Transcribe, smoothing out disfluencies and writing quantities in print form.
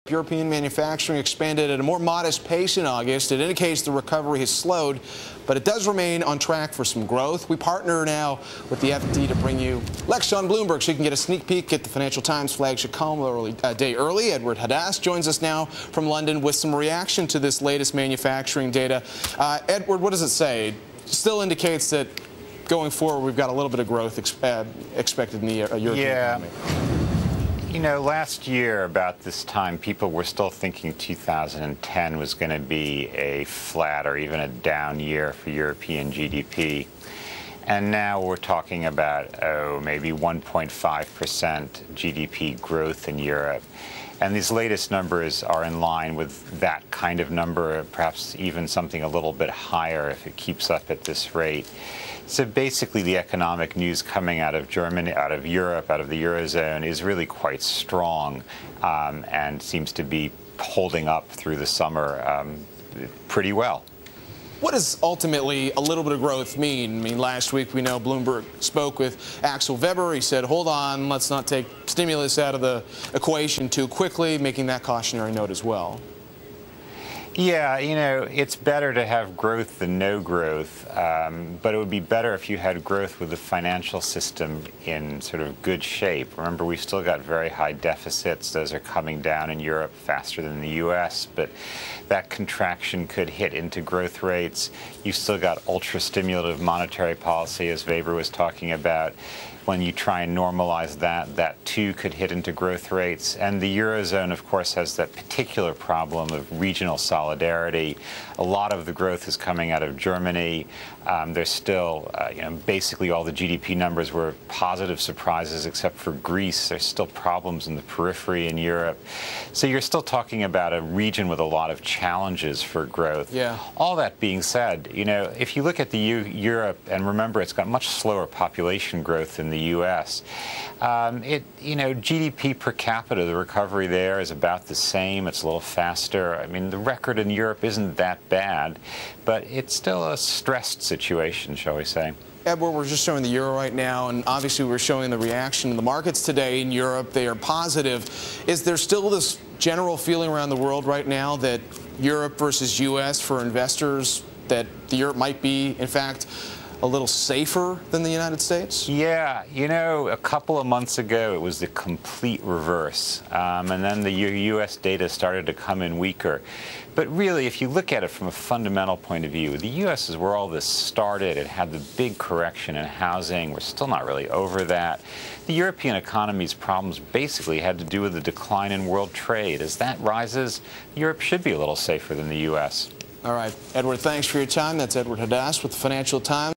European manufacturing expanded at a more modest pace in August. It indicates the recovery has slowed, but it does remain on track for some growth. We partner now with the FT to bring you Lex on Bloomberg, so you can get a sneak peek at the Financial Times flagship column a day early. Edward Hadas joins us now from London with some reaction to this latest manufacturing data. Edward, what does it say? It still indicates that going forward, we've got a little bit of growth expected in the European economy. You know, last year about this time, people were still thinking 2010 was going to be a flat or even a down year for European GDP. And now we're talking about, maybe 1.5% GDP growth in Europe. And these latest numbers are in line with that kind of number, perhaps even something a little bit higher if it keeps up at this rate. So basically the economic news coming out of Germany, out of Europe, out of the Eurozone is really quite strong and seems to be holding up through the summer pretty well. What does ultimately a little bit of growth mean? I mean, last week we know Bloomberg spoke with Axel Weber. He said, hold on, let's not take stimulus out of the equation too quickly, making that cautionary note as well. Yeah, you know, it's better to have growth than no growth, but it would be better if you had growth with the financial system in sort of good shape. Remember, we've still got very high deficits. Those are coming down in Europe faster than the U.S., but that contraction could hit into growth rates. You've still got ultra-stimulative monetary policy, as Weber was talking about. When you try and normalize that, that too could hit into growth rates. And the Eurozone, of course, has that particular problem of regional solidarity. A lot of the growth is coming out of Germany. There's still, basically all the GDP numbers were positive surprises except for Greece. There's still problems in the periphery in Europe. So you're still talking about a region with a lot of challenges for growth. Yeah. All that being said, you know, if you look at the Europe, and remember it's got much slower population growth than the U.S., GDP per capita, the recovery there is about the same. It's a little faster. I mean, the record in Europe isn't that bad, but it's still a stressed situation, shall we say. Edward, we're just showing the euro right now, and obviously we're showing the reaction in the markets today in Europe. They are positive. Is there still this general feeling around the world right now that Europe versus U.S. for investors, that Europe might be, in fact, a little safer than the United States? Yeah, you know, a couple of months ago it was the complete reverse, and then the U.S. data started to come in weaker. But really, if you look at it from a fundamental point of view, the U.S. is where all this started. It had the big correction in housing. We're still not really over that. The European economy's problems basically had to do with the decline in world trade. As that rises, Europe should be a little safer than the U.S. All right, Edward, thanks for your time. That's Edward Hadas with the Financial Times.